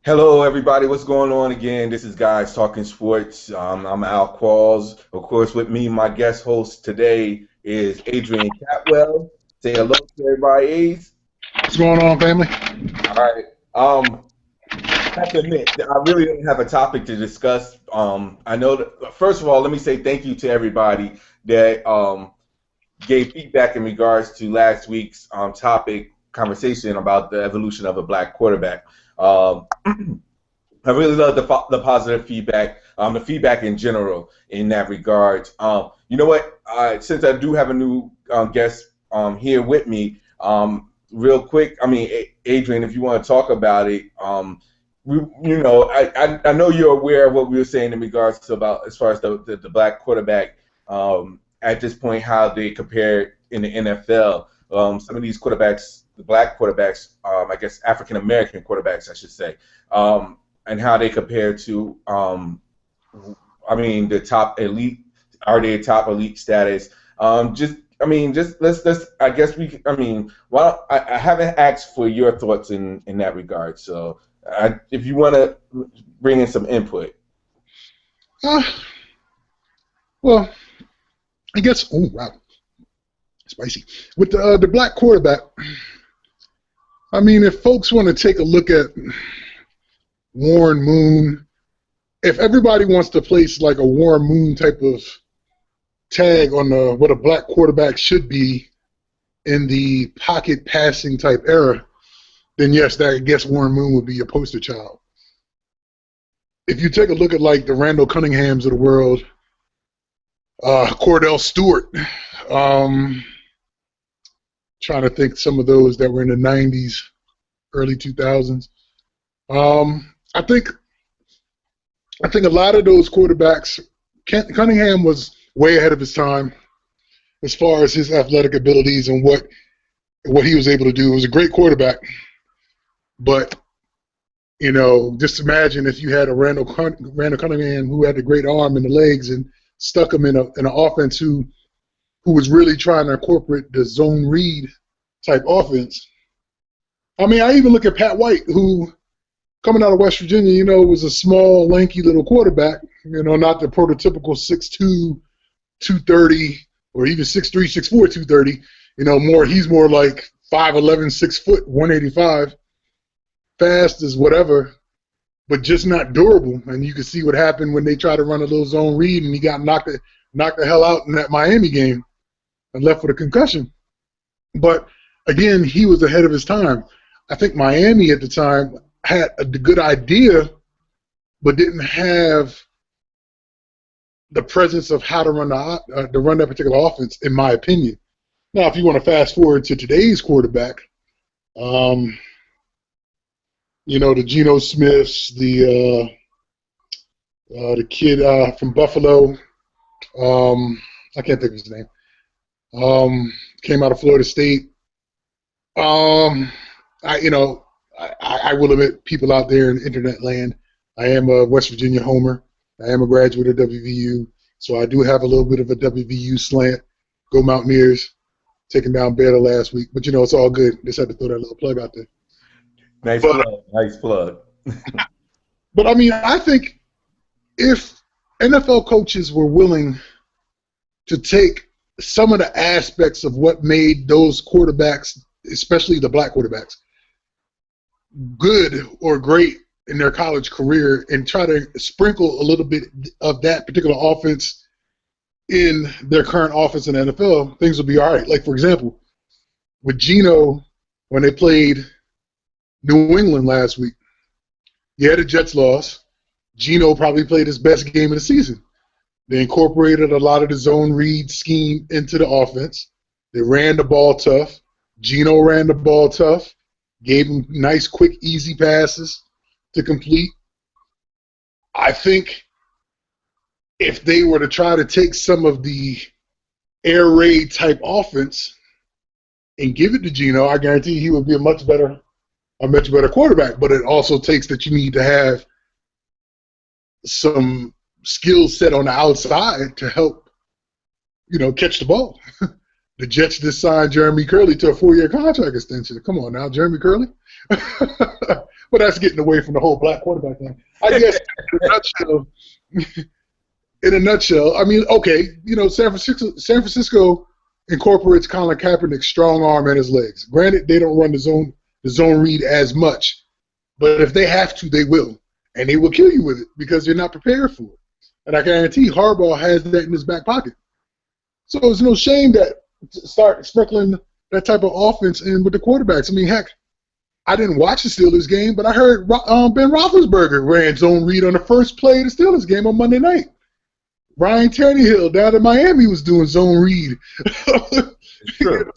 Hello, everybody. What's going on again? This is Guys Talking Sports. I'm Al Qualls. Of course, with me, my guest host today is Adrian Catwell. Say hello to everybody, Ace. What's going on, family? All right. I have to admit, that I really don't have a topic to discuss. I know that, first of all, let me say thank you to everybody that gave feedback in regards to last week's topic conversation about the evolution of a black quarterback. Um, I really love the positive feedback, the feedback in general in that regard. You know what? Since I do have a new guest here with me, real quick, I mean, Adrian, if you want to talk about it, I know you're aware of what we were saying in regards to about as far as the black quarterback at this point, how they compare in the NFL. Some of these quarterbacks, the black quarterbacks, I guess African American quarterbacks, I should say. And how they compare to, I mean, the top elite, are they top elite status? Let's. I guess I mean, well, I haven't asked for your thoughts in that regard. So, if you want to bring in some input. Uh, well, I guess. Oh wow, spicy with the black quarterback. I mean, if folks want to take a look at Warren Moon, if everybody wants to place like a Warren Moon type of tag on what a black quarterback should be in the pocket passing type era, then yes, I guess Warren Moon would be your poster child. If you take a look at like the Randall Cunninghams of the world, Cordell Stewart, trying to think some of those that were in the 90s, early 2000s. I think a lot of those quarterbacks, Cunningham was way ahead of his time as far as his athletic abilities and what he was able to do. He was a great quarterback, but you know, just imagine if you had a Randall Cunningham who had the great arm and the legs and stuck him in an offense who was really trying to incorporate the zone read type offense. I mean, I even look at Pat White, who coming out of West Virginia, you know, was a small, lanky little quarterback, you know, not the prototypical 6'2", 230, or even 6'3", 6'4", 230. You know, he's more like 5'11", 6 foot, 185, fast as whatever, but just not durable. And you can see what happened when they tried to run a little zone read, and he got knocked the hell out in that Miami game and left with a concussion. But again, he was ahead of his time. I think Miami at the time had a good idea, but didn't have the presence of how to run that particular offense, in my opinion. Now, if you want to fast forward to today's quarterback, you know, the Geno Smiths, the kid from Buffalo, I can't think of his name, came out of Florida State. I will admit, people out there in internet land, I am a West Virginia homer. I am a graduate of WVU, so I do have a little bit of a WVU slant. Go Mountaineers, taking down Baylor last week. But, you know, it's all good. Just had to throw that little plug out there. Nice plug. Nice plug. But, I mean, I think if NFL coaches were willing to take some of the aspects of what made those quarterbacks, especially the black quarterbacks, good or great in their college career and try to sprinkle a little bit of that particular offense in their current offense in the NFL, things will be all right. Like, for example, with Geno, when they played New England last week, yeah, the Jets lost. Geno probably played his best game of the season. They incorporated a lot of the zone read scheme into the offense. They ran the ball tough. Geno ran the ball tough, gave him nice, quick, easy passes to complete. I think if they were to try to take some of the air raid type offense and give it to Geno, I guarantee he would be a much better quarterback. But it also takes that you need to have some skill set on the outside to help, you know, catch the ball. The Jets just signed Jeremy Curley to a 4-year contract extension. Come on now, Jeremy Curley. But that's getting away from the whole black quarterback thing. I guess in a nutshell, I mean, okay, San Francisco incorporates Colin Kaepernick's strong arm and his legs. Granted, they don't run the zone read as much, but if they have to, they will, and they will kill you with it because you're not prepared for it. And I guarantee Harbaugh has that in his back pocket. So it's no shame that start sprinkling that type of offense in with the quarterbacks. I mean, heck, I didn't watch the Steelers game, but I heard Ben Roethlisberger ran zone read on the first play of the Steelers game on Monday night. Ryan Tannehill down in Miami was doing zone read. True.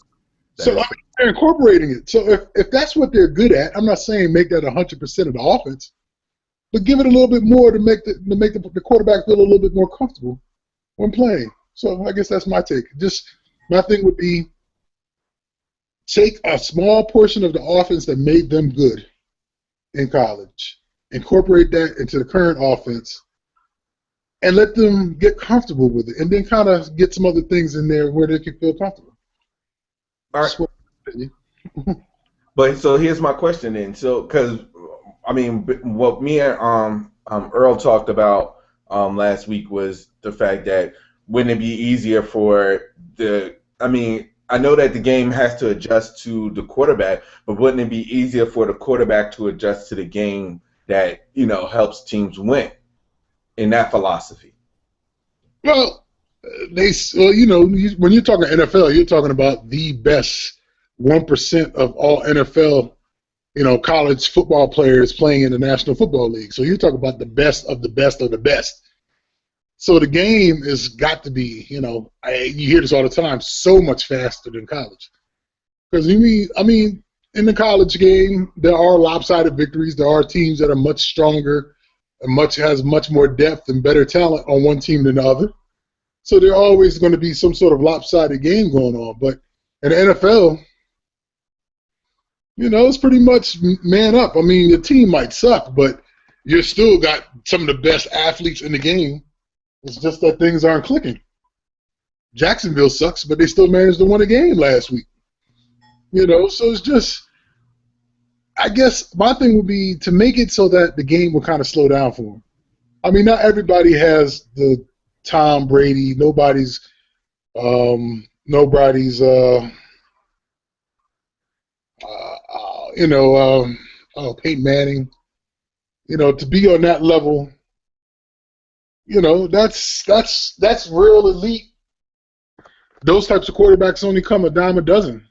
So they're incorporating it. So if that's what they're good at, I'm not saying make that 100% of the offense, but give it a little bit more to make the quarterback feel a little bit more comfortable when playing. So I guess that's my take. Just my thing would be take a small portion of the offense that made them good in college, incorporate that into the current offense, and let them get comfortable with it, and then kind of get some other things in there where they can feel comfortable. All right. But so here's my question then. So, because I mean, what me and Earl talked about last week was the fact that wouldn't it be easier for I know that the game has to adjust to the quarterback, but wouldn't it be easier for the quarterback to adjust to the game that, helps teams win in that philosophy? Well, when you're talking NFL, you're talking about the best 1% of all NFL, college football players playing in the National Football League. So you're talking about the best of the best of the best. So the game has got to be, you hear this all the time, so much faster than college. Because in the college game, there are lopsided victories. There are teams that are much stronger and has much more depth and better talent on one team than the other. So there's always going to be some sort of lopsided game going on. But in the NFL, it's pretty much man up. I mean, your team might suck, but you still got some of the best athletes in the game. It's just that things aren't clicking. Jacksonville sucks, but they still managed to win a game last week. So it's just, I guess my thing would be to make it so that the game will kind of slow down for them. I mean, not everybody has the Tom Brady. Nobody's Peyton Manning. To be on that level. That's real elite. Those types of quarterbacks only come a dime a dozen.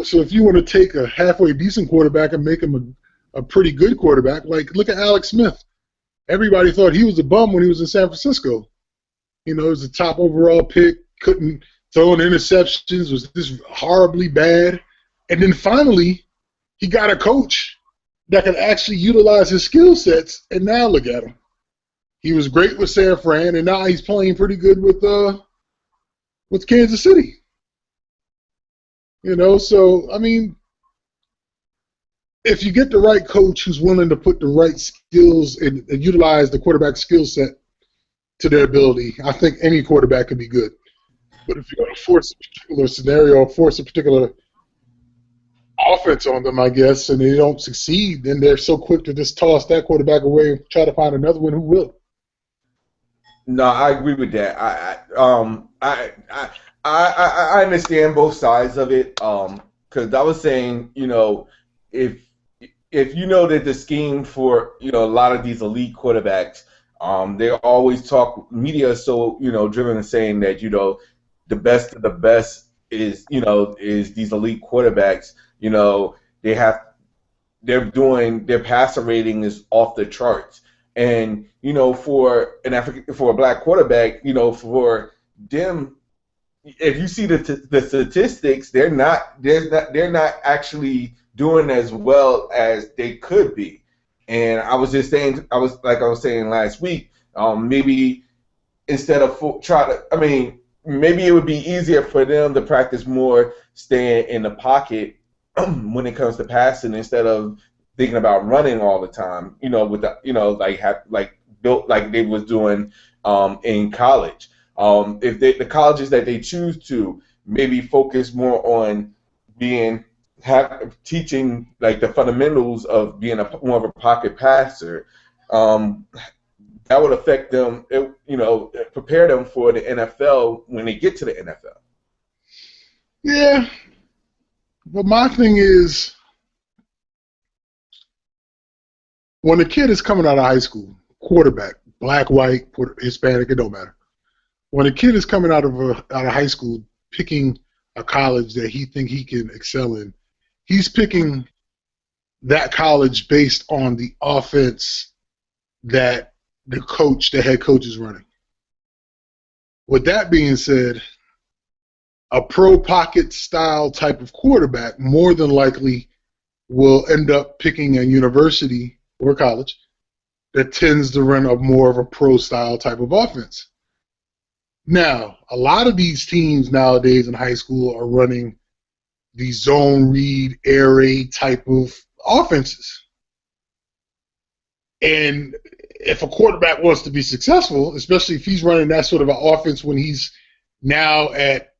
So if you want to take a halfway decent quarterback and make him a pretty good quarterback, like look at Alex Smith. Everybody thought he was a bum when he was in San Francisco. He was a top overall pick, couldn't throw an interceptions, was just horribly bad. And then finally, he got a coach that could actually utilize his skill sets, and now look at him. He was great with San Fran, and now he's playing pretty good with Kansas City. So I mean, if you get the right coach who's willing to put the right skills and utilize the quarterback skill set to their ability, I think any quarterback can be good. But if you're going to force a particular scenario or force a particular offense on them, I guess, and they don't succeed, then they're so quick to just toss that quarterback away and try to find another one who will. No, I agree with that. I understand both sides of it. Because I was saying, if you know that the scheme for a lot of these elite quarterbacks, they always talk. Media is so driven in saying that the best of the best is these elite quarterbacks. Their passer rating is off the charts. And for a black quarterback, for them, if you see the statistics, they're not actually doing as well as they could be. And I was saying last week, maybe instead of maybe it would be easier for them to practice more staying in the pocket when it comes to passing instead of thinking about running all the time, with built like they was doing in college. If the colleges that they choose to, maybe focus more on teaching like the fundamentals of being more of a pocket passer. Um, that would affect them, prepare them for the NFL when they get to the NFL. Yeah, but my thing is, when a kid is coming out of high school, quarterback, black, white, Hispanic, it don't matter. When a kid is coming out of high school, picking a college that he think he can excel in, he's picking that college based on the offense that the head coach is running. With that being said, a pro pocket style type of quarterback more than likely will end up picking a university or college that tends to run more of a pro style type of offense. Now, a lot of these teams nowadays in high school are running the zone read, air raid type of offenses. And if a quarterback wants to be successful, especially if he's running that sort of an offense when he's now at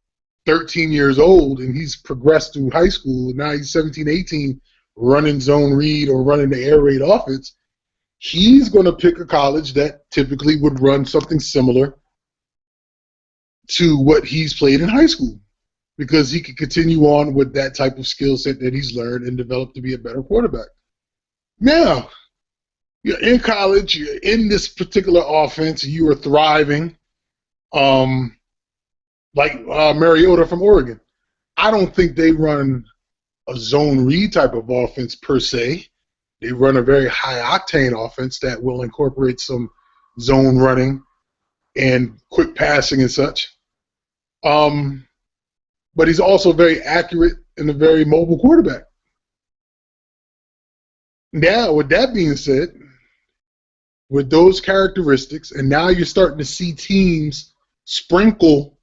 13 years old and he's progressed through high school, now he's 17, 18, running zone read or running the air raid offense, he's going to pick a college that typically would run something similar to what he's played in high school, because he can continue on with that type of skill set that he's learned and develop to be a better quarterback. Now, you're in college, you're in this particular offense, you are thriving, like Mariota from Oregon. I don't think they run a zone read type of offense per se. They run a very high-octane offense that will incorporate some zone running and quick passing and such. But he's also very accurate and a very mobile quarterback. Now, with that being said, with those characteristics, and now you're starting to see teams sprinkle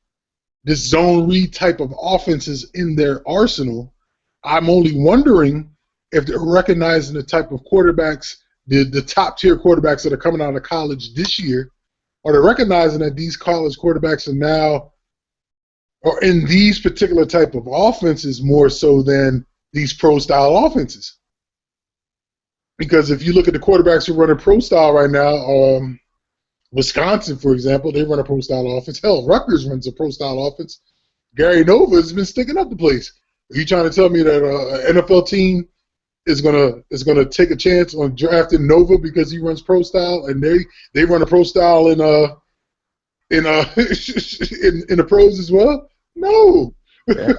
this zone read type of offenses in their arsenal, I'm only wondering if they're recognizing the type of quarterbacks, the top-tier quarterbacks that are coming out of college this year, are they recognizing that these college quarterbacks are now or in these particular type of offenses more so than these pro-style offenses. Because if you look at the quarterbacks who run a pro-style right now, Wisconsin, for example, they run a pro-style offense. Hell, Rutgers runs a pro-style offense. Gary Nova has been sticking up the place. Are you trying to tell me that an NFL team is gonna take a chance on drafting Nova because he runs pro-style and they run a pro-style in the pros as well? No. Yeah.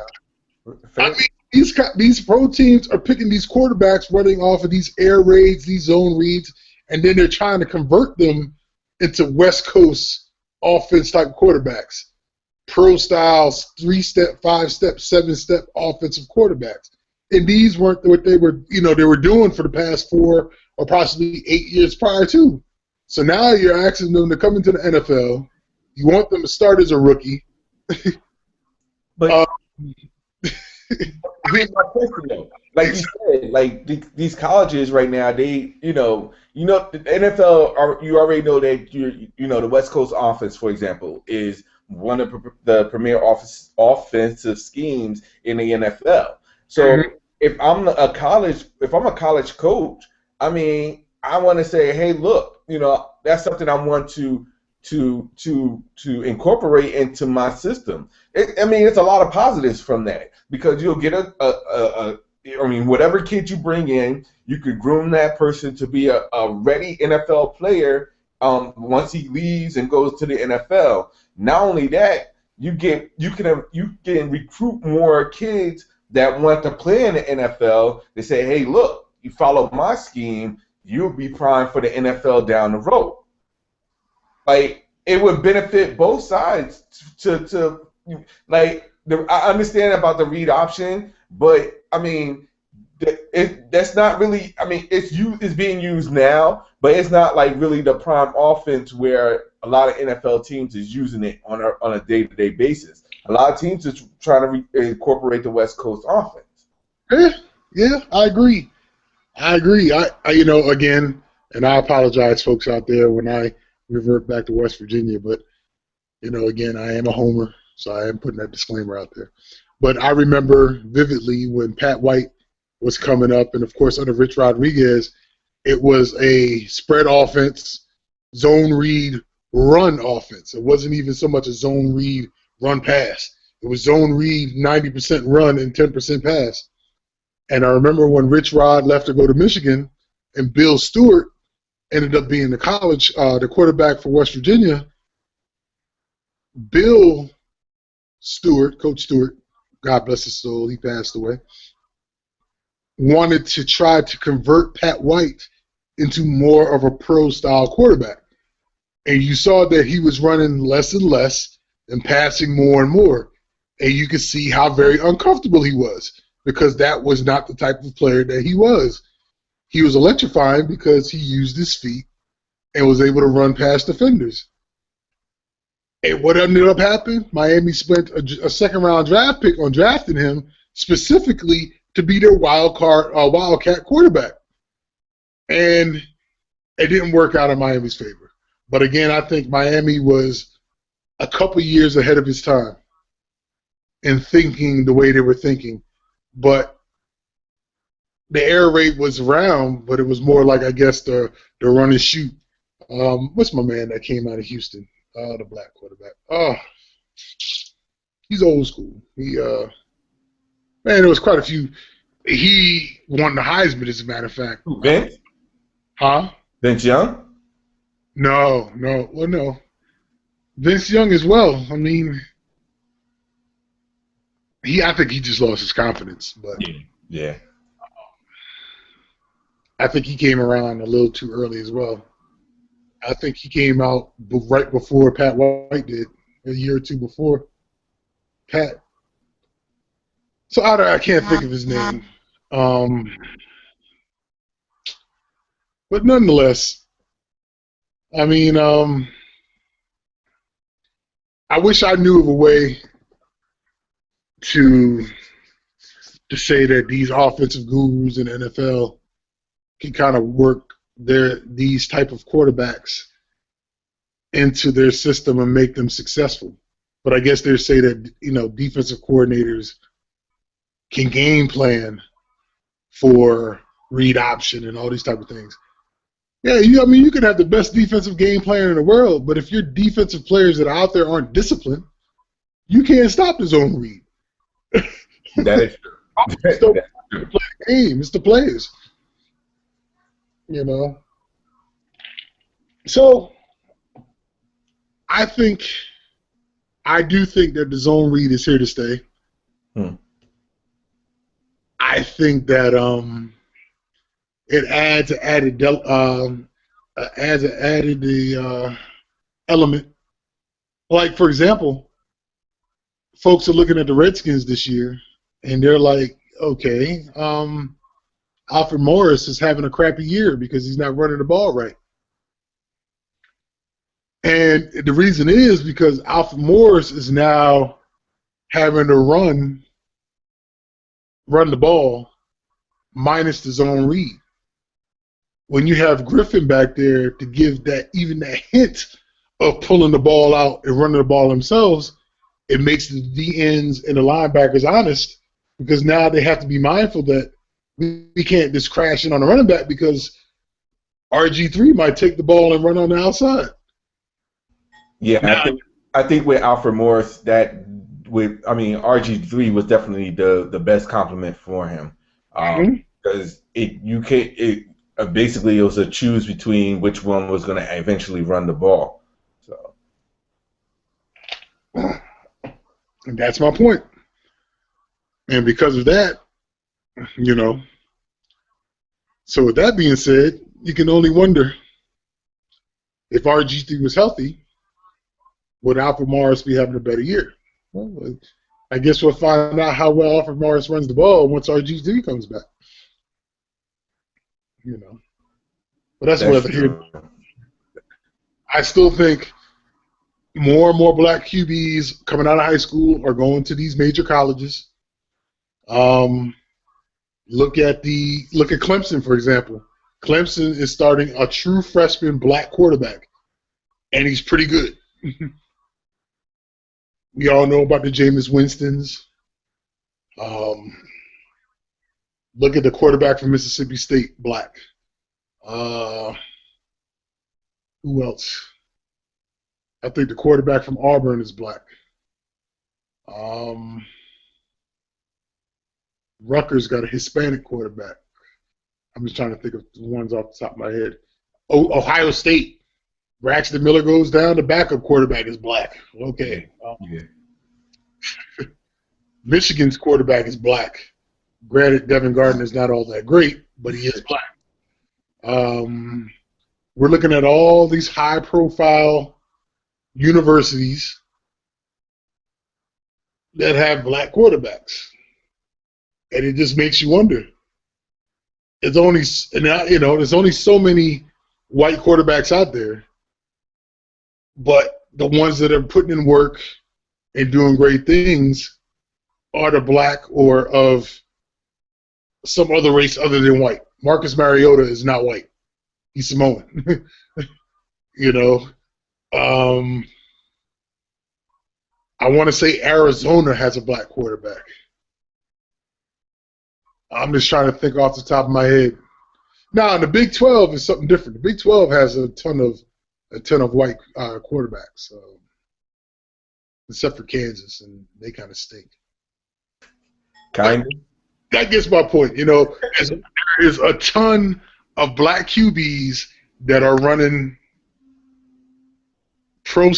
I mean, these pro teams are picking these quarterbacks running off of these air raids, these zone reads, and then they're trying to convert them into West Coast offense type quarterbacks, pro styles, 3-step, 5-step, 7-step offensive quarterbacks. And these weren't what they were doing for the past 4 or possibly 8 years prior to. So now you're asking them to come into the NFL. You want them to start as a rookie. But here's my question though. Like you said, like these colleges right now, they, the NFL, you already know that the West Coast offense, for example, is one of the premier offensive schemes in the NFL. So if I'm a college coach, I mean, I want to say, hey, look, that's something I want to incorporate into my system. It's a lot of positives from that, because you'll get whatever kid you bring in, you could groom that person to be a ready NFL player once he leaves and goes to the NFL. Not only that, you can recruit more kids that want to play in the NFL. They say, hey, look, you follow my scheme, you'll be primed for the NFL down the road. Like, it would benefit both sides I understand about the read option, but I mean, that's not really. I mean, it's being used now, but it's not like really the prime offense where a lot of NFL teams is using it on a day-to-day basis. A lot of teams are trying to incorporate the West Coast offense. Yeah, I agree. I again, and I apologize, folks out there, when I revert back to West Virginia, but again, I am a homer, so I am putting that disclaimer out there. But I remember vividly when Pat White was coming up, and of course under Rich Rodriguez, it was a spread offense, zone read, run offense. It wasn't even so much a zone read, run pass. It was zone read, 90% run and 10% pass. And I remember when Rich Rod left to go to Michigan, and Bill Stewart ended up being the quarterback for West Virginia. Bill Stewart, Coach Stewart, God bless his soul, he passed away, wanted to try to convert Pat White into more of a pro-style quarterback. And you saw that he was running less and less and passing more and more. And you could see how very uncomfortable he was, because that was not the type of player that he was. He was electrifying because he used his feet and was able to run past defenders. And what ended up happening? Miami spent a second-round draft pick on drafting him specifically to be their wildcat quarterback. And it didn't work out in Miami's favor. But again, I think Miami was a couple years ahead of his time in thinking the way they were thinking. But the air raid was around, but it was more like, I guess, the run and shoot. What's my man that came out of Houston? The black quarterback. Oh, he's old school. Man, there was quite a few. He won the Heisman, as a matter of fact. Vince? Huh? Vince Young? No. Well, no. Vince Young as well. I mean, I think he just lost his confidence. But yeah. I think he came around a little too early as well. I think he came out right before Pat White did, a year or two before Pat. So I can't think of his name. But nonetheless, I mean, I wish I knew of a way to say that these offensive gurus in the NFL can kind of work these type of quarterbacks into their system and make them successful. But I guess they say that, defensive coordinators can game plan for read option and all these type of things. Yeah, you could have the best defensive game player in the world, but if your defensive players that are out there aren't disciplined, you can't stop the zone read. That is true. It's the game. It's the players. So I do think that the zone read is here to stay. I think that it adds an added element. Like, for example, folks are looking at the Redskins this year, and they're like, okay, Alfred Morris is having a crappy year because he's not running the ball right. And the reason is because Alfred Morris is now having to run the ball minus the zone read. When you have Griffin back there to give that hint of pulling the ball out and running the ball themselves, it makes the DNs and the linebackers honest, because now they have to be mindful that we can't just crash in on the running back because RG3 might take the ball and run on the outside. Yeah, I think with Alfred Morris, RG3 was definitely the best compliment for him, because basically it was a choose between which one was going to eventually run the ball. So, and that's my point. And because of that, So with that being said, you can only wonder if RG3 was healthy, would Alfred Morris be having a better year? Well, I guess we'll find out how well Alfred Morris runs the ball once RG3 comes back. But that's whether here. I still think more and more black QBs coming out of high school are going to these major colleges. Look at Clemson, for example. Clemson is starting a true freshman black quarterback, and he's pretty good. We all know about the Jameis Winstons. Um, Look at the quarterback from Mississippi State, black. Uh, who else? I think the quarterback from Auburn is black. Um, Rutgers got a Hispanic quarterback. I'm just trying to think of the ones off the top of my head. Ohio State. Braxton Miller goes down. The backup quarterback is black. Okay. Yeah. Michigan's quarterback is black. Granted, Devin Gardner is not all that great, but he is black. We're looking at all these high-profile universities that have black quarterbacks, and it just makes you wonder. There's only so many white quarterbacks out there, but the ones that are putting in work and doing great things are the black or of some other race other than white. Marcus Mariota is not white. He's Samoan. I want to say Arizona has a black quarterback. I'm just trying to think off the top of my head. Now, the Big 12 is something different. The Big 12 has a ton of white quarterbacks, except for Kansas, and they kind of stink. Kind of. That gets my point. There is a ton of black QBs that are running some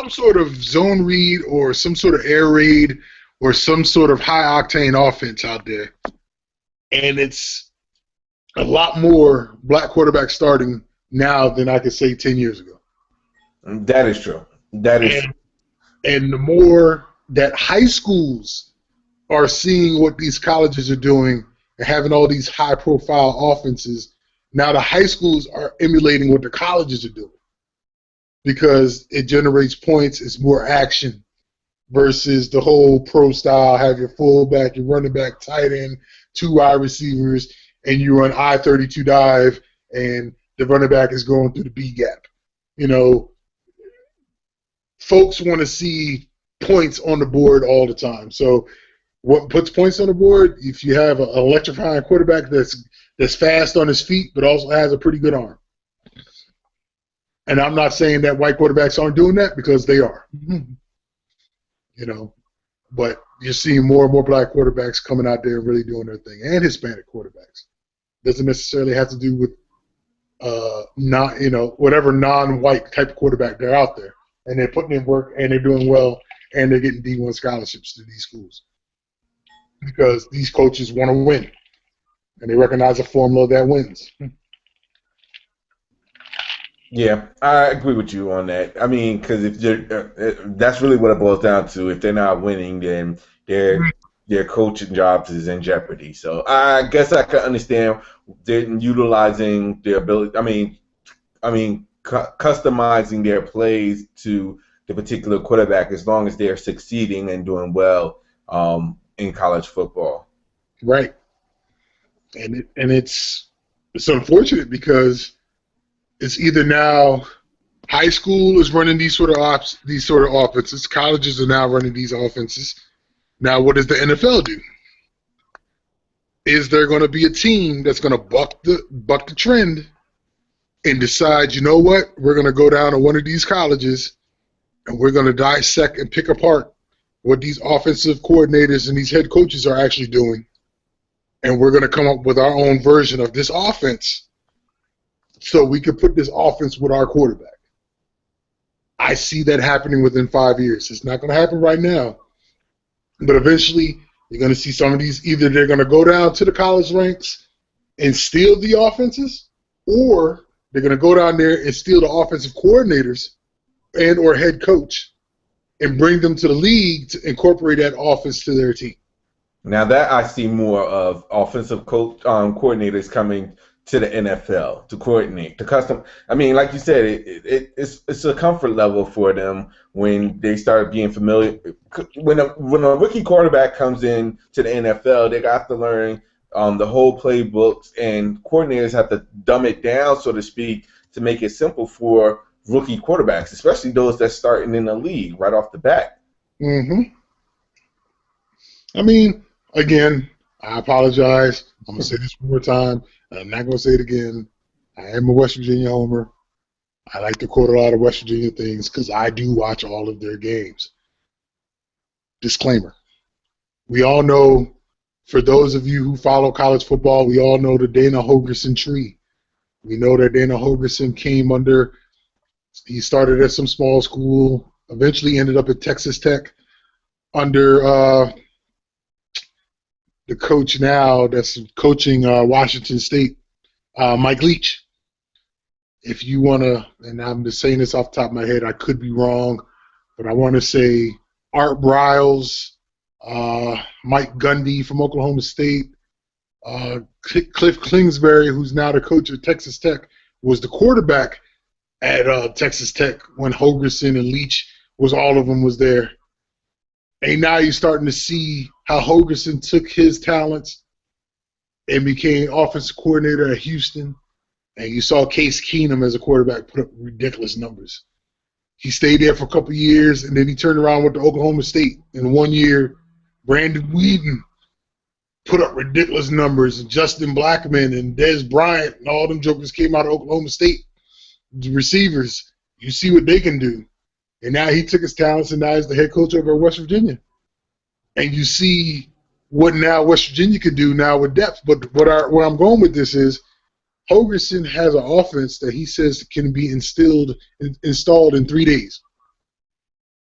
sort of zone read or some sort of air raid or some sort of high octane offense out there, and it's a lot more black quarterbacks starting now than I could say 10 years ago. That is true. And the more that high schools are seeing what these colleges are doing and having all these high-profile offenses, now the high schools are emulating what the colleges are doing because it generates points, it's more action versus the whole pro style, have your fullback, your running back, tight end, 2 wide receivers, and you run I-32 dive, and the running back is going through the B gap. Folks want to see points on the board all the time. So what puts points on the board? If you have an electrifying quarterback that's fast on his feet but also has a pretty good arm. And I'm not saying that white quarterbacks aren't doing that because they are. But you're seeing more and more black quarterbacks coming out there and really doing their thing, and Hispanic quarterbacks. Doesn't necessarily have to do with whatever non-white type of quarterback they're out there, and they're putting in work and they're doing well and they're getting D1 scholarships to these schools because these coaches want to win and they recognize a formula that wins. Yeah, I agree with you on that. I mean, because if that's really what it boils down to. If they're not winning, then their coaching jobs is in jeopardy. So I guess I can understand them utilizing their ability. Customizing their plays to the particular quarterback as long as they're succeeding and doing well in college football. Right, and it's unfortunate because it's either now high school is running these sort of offenses, colleges are now running these offenses. Now, what does the NFL do? Is there going to be a team that's going to buck the trend and decide, you know what, we're going to go down to one of these colleges and we're going to dissect and pick apart what these offensive coordinators and these head coaches are actually doing, and we're going to come up with our own version of this offense so we can put this offense with our quarterback. I see that happening within 5 years. It's not going to happen right now, but eventually you're going to see some of these, either they're going to go down to the college ranks and steal the offenses, or they're going to go down there and steal the offensive coordinators and or head coach and bring them to the league to incorporate that offense to their team. Now that I see more of offensive coordinators coming to the NFL to coordinate, to custom. I mean, like you said, it's a comfort level for them when they start being familiar. When a rookie quarterback comes in to the NFL, they got to learn the whole playbooks, and coordinators have to dumb it down, so to speak, to make it simple for rookie quarterbacks, especially those that's starting in the league right off the bat. Mm-hmm. I mean, again, I apologize. I'm going to say this one more time, and I'm not going to say it again. I am a West Virginia homer. I like to quote a lot of West Virginia things because I do watch all of their games. Disclaimer. We all know, for those of you who follow college football, we all know the Dana Holgorsen tree. We know that Dana Holgorsen he started at some small school, eventually ended up at Texas Tech under the coach now that's coaching Washington State, Mike Leach. If you want to, and I'm just saying this off the top of my head, I could be wrong, but I want to say Art Briles, Mike Gundy from Oklahoma State, Cliff Kingsbury, who's now the coach of Texas Tech, was the quarterback at Texas Tech when Holgorsen and Leach all of them was there. And now you're starting to see how Holgorsen took his talents and became offensive coordinator at Houston. And you saw Case Keenum as a quarterback put up ridiculous numbers. He stayed there for a couple of years, and then he turned around with Oklahoma State. In 1 year, Brandon Whedon put up ridiculous numbers, and Justin Blackman and Dez Bryant and all them jokers came out of Oklahoma State. The receivers, you see what they can do. And now he took his talents, and now he's the head coach over West Virginia. And you see what now West Virginia can do now with depth. But where I'm going with this is Holgorsen has an offense that he says can be installed in 3 days.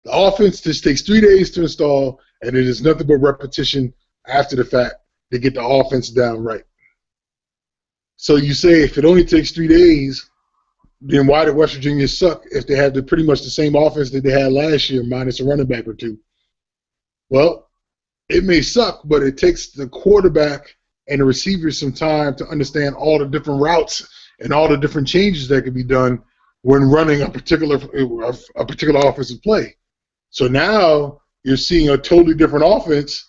The offense just takes 3 days to install, and it is nothing but repetition after the fact to get the offense down right. So you say if it only takes 3 days, then why did West Virginia suck if they had pretty much the same offense that they had last year minus a running back or two? Well, it may suck, but it takes the quarterback and the receivers some time to understand all the different routes and all the different changes that can be done when running a particular offensive play. So now you're seeing a totally different offense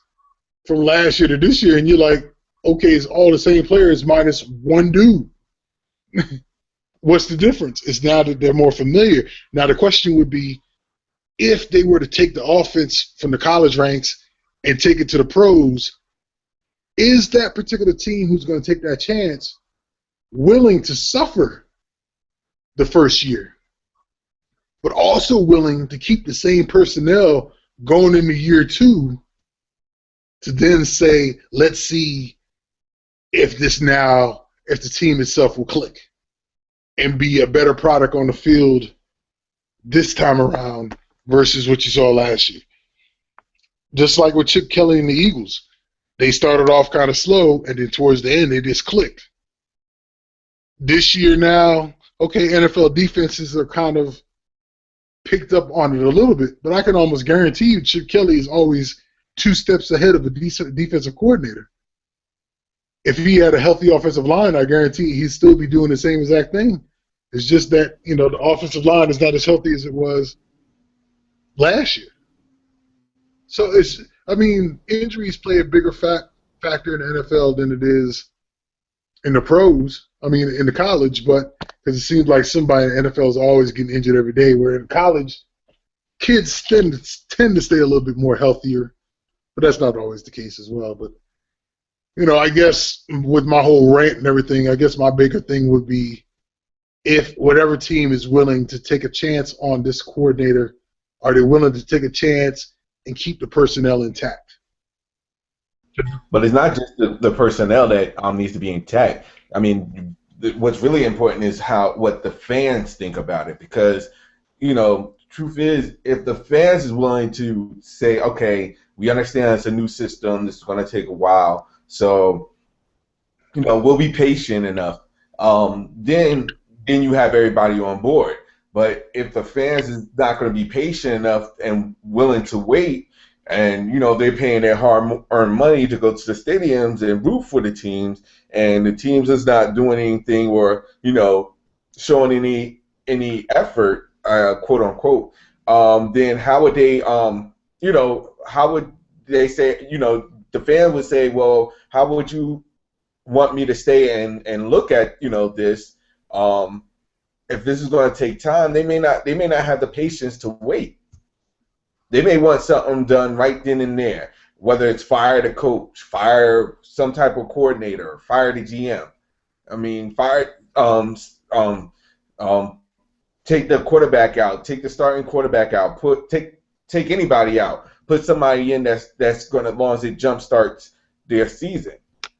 from last year to this year, and you're like, okay, it's all the same players minus one dude. What's the difference? It's now that they're more familiar. Now the question would be, if they were to take the offense from the college ranks and take it to the pros, is that particular team who's going to take that chance willing to suffer the first year, but also willing to keep the same personnel going into year two to then say, let's see if the team itself will click and be a better product on the field this time around versus what you saw last year. Just like with Chip Kelly and the Eagles. They started off kind of slow, and then towards the end, they just clicked. This year now, okay, NFL defenses are kind of picked up on it a little bit, but I can almost guarantee you Chip Kelly is always 2 steps ahead of a decent defensive coordinator. If he had a healthy offensive line, I guarantee he'd still be doing the same exact thing. It's just that, the offensive line is not as healthy as it was last year. So injuries play a bigger factor in the NFL than it is in the pros. In the college, but because it seems like somebody in the NFL is always getting injured every day, where in college, kids tend to stay a little bit more healthier, but that's not always the case as well. But, I guess with my whole rant and everything, I guess my bigger thing would be if whatever team is willing to take a chance on this coordinator, are they willing to take a chance and keep the personnel intact? But it's not just the personnel that needs to be intact. What's really important is what the fans think about it, because, truth is, if the fans is willing to say, okay, we understand it's a new system, this is going to take a while, so, we'll be patient enough, then you have everybody on board. But if the fans is not going to be patient enough and willing to wait, and they're paying their hard-earned money to go to the stadiums and root for the teams, and the teams is not doing anything or showing any effort, quote unquote, then how would they how would they say, the fan would say, well, how would you want me to stay and look at this if this is going to take time, they may not have the patience to wait. They may want something done right then and there, whether it's fire the coach, fire some type of coordinator, fire the GM. I mean, fire take the quarterback out, take the starting quarterback out, take anybody out, put somebody in that's going to, as long as it jumpstarts their season.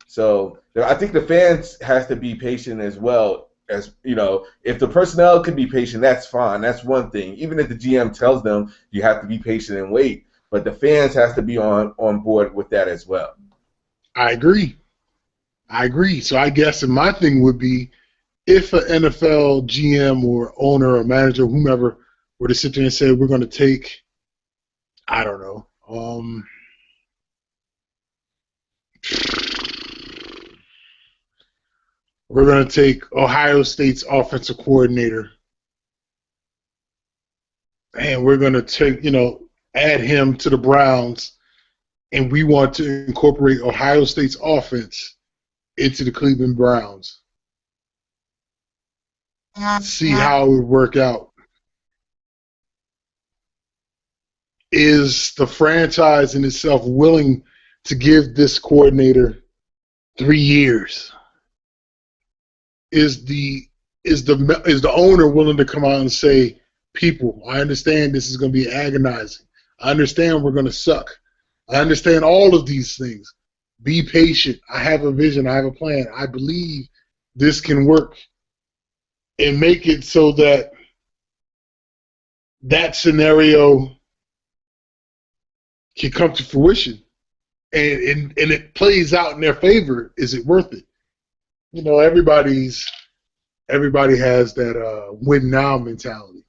So I think the fans has to be patient as well. As you know, if the personnel can be patient, that's fine. That's one thing. Even if the GM tells them you have to be patient and wait, but the fans has to be on board with that as well. I agree. So I guess my thing would be, if an NFL GM or owner or manager, whomever, were to sit there and say, we're going to take, I don't know, we're going to take Ohio State's offensive coordinator, and we're going to take, add him to the Browns, and we want to incorporate Ohio State's offense into the Cleveland Browns. See how it would work out. Is the franchise in itself willing to give this coordinator 3 years? Is the owner willing to come out and say, people, I understand this is going to be agonizing. I understand we're going to suck. I understand all of these things. Be patient. I have a vision. I have a plan. I believe this can work. And make it so that that scenario can come to fruition, and it plays out in their favor. Is it worth it? Everybody has that win now mentality,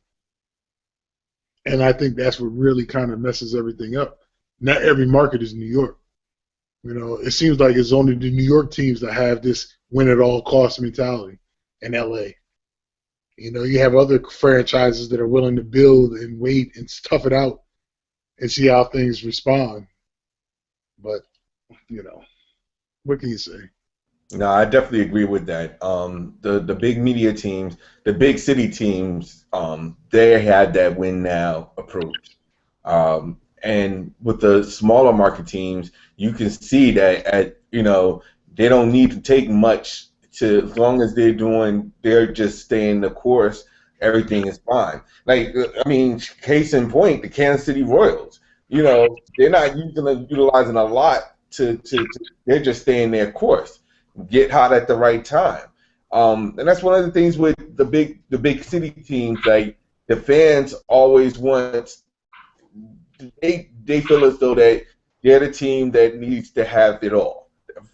and I think that's what really kind of messes everything up. Not every market is New York. It seems like it's only the New York teams that have this win at all costs mentality, in LA. You have other franchises that are willing to build and wait and tough it out and see how things respond. But, what can you say? No, I definitely agree with that. The big media teams, the big city teams, they had that win now approach. And with the smaller market teams, you can see that they don't need to take much. As long as they're just staying the course, everything is fine. Case in point, the Kansas City Royals. They're not utilizing a lot they're just staying their course, get hot at the right time. And that's one of the things with the big city teams. Like, the fans always want, they feel as though that they're the team that needs to have it all,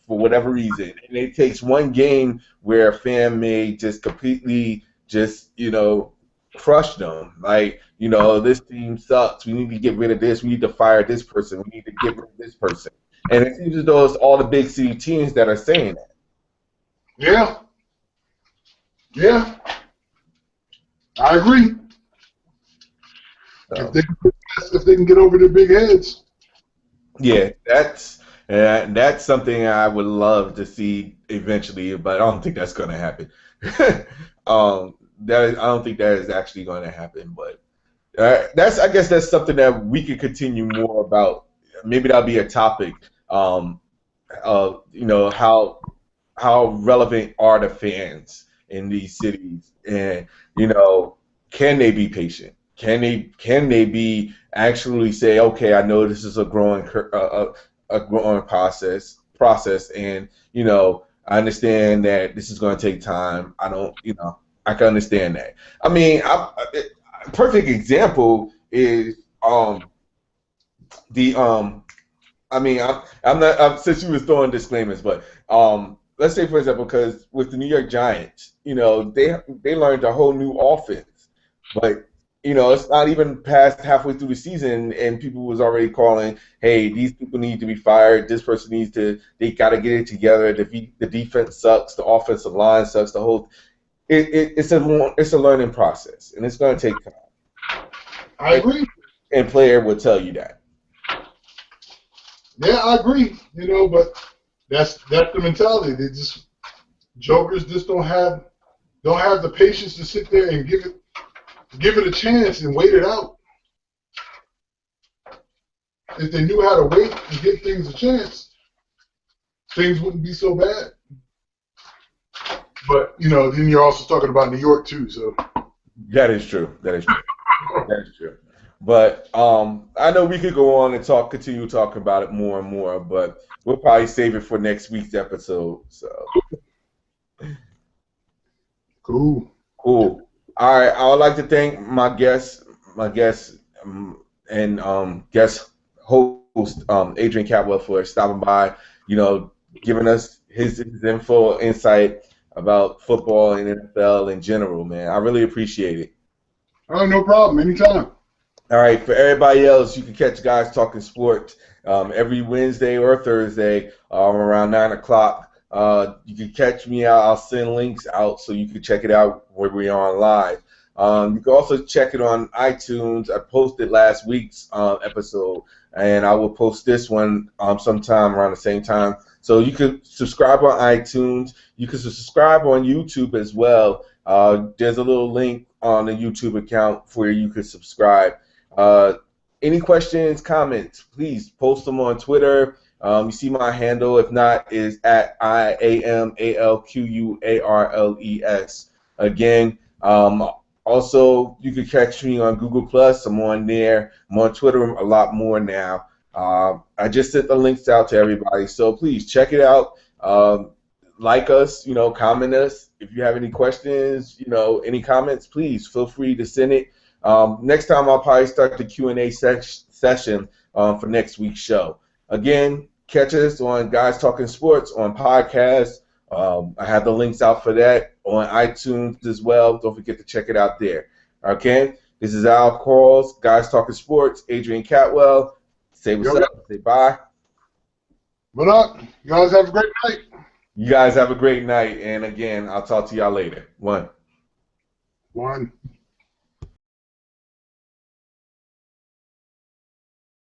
for whatever reason. And it takes one game where a fan may just completely crush them. Like, this team sucks. We need to get rid of this. We need to fire this person. We need to get rid of this person. And it seems as though it's all the big city teams that are saying that. Yeah. I agree. So, if they can get over their big heads. Yeah, that's something I would love to see eventually, but I don't think that's going to happen. I don't think that is actually going to happen. But I guess that's something that we could continue more about. Maybe that'll be a topic. How relevant are the fans in these cities, and can they be patient? Can they be actually say, okay, I know this is a growing process, and I understand that this is going to take time. I can understand that. I mean, a perfect example is since you was throwing disclaimers, but let's say, for example, because with the New York Giants, they learned a whole new offense, but it's not even past halfway through the season, and people was already calling, hey, these people need to be fired. This person they got to get it together. The defense sucks. The offensive line sucks. It's a learning process, and it's going to take time. I agree. And player will tell you that. Yeah, I agree. But that's the mentality. Jokers just don't have don't have the patience to sit there and give it a chance and wait it out. If they knew how to wait and give things a chance, things wouldn't be so bad. But then you're also talking about New York too. So That is true. That is true. That is true. But I know we could go on and continue talking about it more and more, but we'll probably save it for next week's episode. So cool. Cool. All right. I would like to thank my guest, and guest host, Adrian Catwell, for stopping by. Giving us his info, insight about football and NFL in general. Man, I really appreciate it. Oh, no problem. Anytime. All right. For everybody else, you can catch Guys Talking Sports every Wednesday or Thursday around 9 o'clock. You can catch me out. I'll send links out so you can check it out where we are on live. You can also check it on iTunes. I posted last week's episode, and I will post this one sometime around the same time. So you can subscribe on iTunes. You can subscribe on YouTube as well. There's a little link on the YouTube account where you can subscribe. Any questions, comments, please post them on Twitter. You see my handle. If not, is at IAMALQUARLES. Again, also you can catch me on Google Plus. I'm on there. I'm on Twitter a lot more now. I just sent the links out to everybody, so please check it out. Like us, comment us. If you have any questions, any comments, please feel free to send it. Next time I'll probably start the Q&A session for next week's show. Again, catch us on Guys Talking Sports on podcast. I have the links out for that on iTunes as well. Don't forget to check it out there. Okay, this is Al Calls, Guys Talking Sports, Adrian Catwell. Say what's up. Say bye. What up? You guys have a great night. You guys have a great night. And again, I'll talk to y'all later. One.